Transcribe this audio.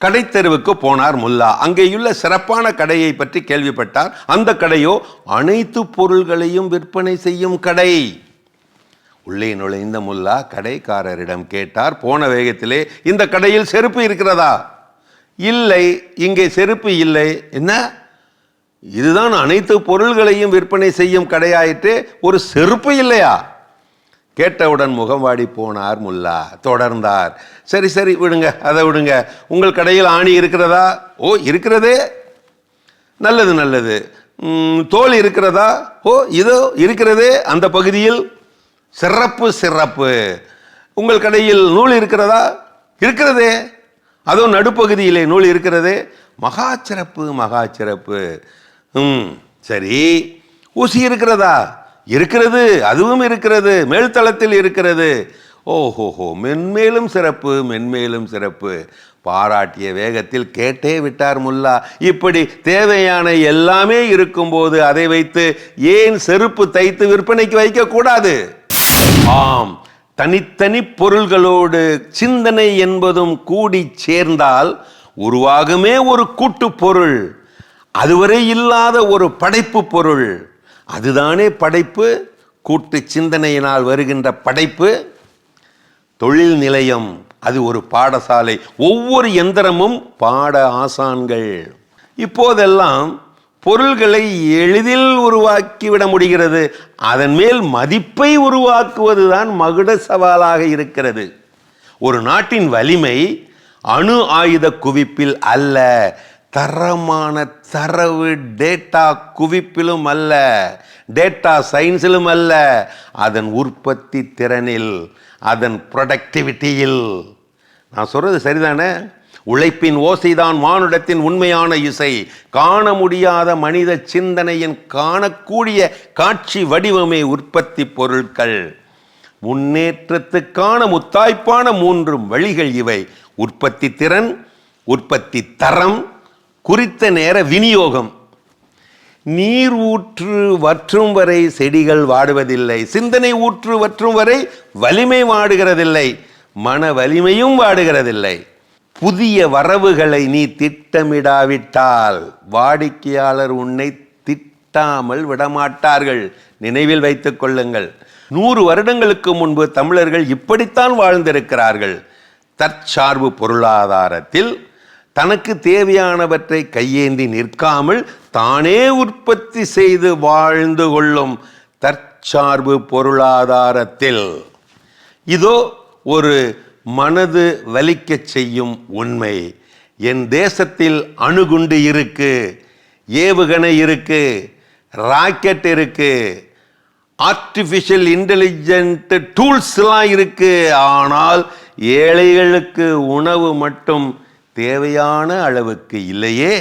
கடைத்தெருவுக்கு போனார் முல்லா. அங்கேயுள்ள சிறப்பான கடையை பற்றி கேள்விப்பட்டார். அந்த கடையோ அனைத்து பொருள்களையும் விற்பனை செய்யும் கடை. உள்ளே நுழைந்த முல்லா கடைக்காரரிடம் கேட்டார் போன வேகத்திலே, இந்த கடையில் செருப்பு இருக்கிறதா? இல்லை, இங்கே செருப்பு இல்லை. என்ன, இதுதான் அனைத்து பொருள்களையும் விற்பனை செய்யும் கடையாயிற்று, ஒரு செருப்பு இல்லையா? கேட்டவுடன் முகம் வாடி போனார் முல்லா. தொடர்ந்தார், சரி சரி விடுங்க, அதை விடுங்க. உங்கள் கடையில் ஆணி இருக்கிறதா? ஓ இருக்கிறதே. நல்லது நல்லது. தோல் இருக்கிறதா? ஓ இதோ இருக்கிறதே, அந்த பகுதியில். சிறப்பு சிறப்பு. உங்கள் கடையில் நூல் இருக்கிறதா? இருக்கிறதே, அதோ நடுப்பகுதியிலே நூல் இருக்கிறதே. மகா சிறப்பு மகா சிறப்பு. சரி, ஊசி இருக்கிறதா? இருக்கிறது, அதுவும் இருக்கிறது, மேல்தளத்தில் இருக்கிறது. ஓஹோஹோ, மென்மேலும் சிறப்பு மென்மேலும் சிறப்பு. பாராட்டிய வேகத்தில் கேட்டே விட்டார் முல்லா. இப்படி தேவையான எல்லாமே இருக்கும்போது அதை வைத்து ஏன் செருப்பு தைத்து விற்பனைக்கு வைக்க கூடாது? ஆம், தனித்தனி பொருள்களோடு சிந்தனை என்பதும் கூடி சேர்ந்தால் உருவாகுமே ஒரு கூட்டு பொருள். அதுவரை இல்லாத ஒரு படைப்பு பொருள். அதுதானே படைப்பு, கூட்டு சிந்தனையினால் வருகின்ற படைப்பு. தொழில் நிலையம் அது ஒரு பாடசாலை. ஒவ்வொரு எந்திரமும் பாட ஆசான்கள். இப்போதெல்லாம் பொருள்களை எளிதில் உருவாக்கிவிட முடிகிறது. அதன் மேல் மதிப்பை உருவாக்குவதுதான் மகுட சவாலாக இருக்கிறது. ஒரு நாட்டின் வலிமை அணு ஆயுத குவிப்பில் அல்ல, தரமான தரவு டேட்டா குவிப்பிலும் அல்ல, டேட்டா சயின்ஸிலும் அல்ல, அதன் உற்பத்தி திறனில், அதன் ப்ரொடக்டிவிட்டியில். நான் சொல்றது சரிதானே? உழைப்பின் ஓசைதான் மானுடத்தின் உண்மையான இசை. காண முடியாத மனித சிந்தனையின் காணக்கூடிய காட்சி வடிவமே உற்பத்தி பொருட்கள். முன்னேற்றத்துக்கான முத்தாய்ப்பான 3 வழிகள் இவை: உற்பத்தி திறன், உற்பத்தி தரம், குறித்த நேர விநியோகம். நீர் ஊற்று வற்றும் வரை செடிகள் வாடுவதில்லை. சிந்தனை ஊற்று வற்றும் வரை வலிமை வாடுகிறதில்லை, மன வலிமையும் வாடுகிறதில்லை. புதிய வரவுகளை நீ திட்டமிடாவிட்டால் வாடிக்கையாளர் உன்னை திட்டாமல் விடமாட்டார்கள். நினைவில் வைத்துக் கொள்ளுங்கள். 100 வருடங்களுக்கு முன்பு தமிழர்கள் இப்படித்தான் வாழ்ந்திருக்கிறார்கள். தற்சார்பு பொருளாதாரத்தில் தனக்கு தேவையானவற்றை கையேந்தி நிற்காமல் தானே உற்பத்தி செய்து வாழ்ந்து கொள்ளும் தற்சார்பு பொருளாதாரத்தில். இதோ ஒரு மனது வலிக்கச் செய்யும் உண்மை. என் தேசத்தில் அணுகுண்டு இருக்கு, ஏவுகணை இருக்கு, ராக்கெட் இருக்கு, ஆர்டிஃபிஷியல் இன்டெலிஜென்ட் டூல்ஸ்லாம் இருக்கு. ஆனால் ஏழைகளுக்கு உணவு மட்டும் தேவையான அளவுக்கு இல்லையே.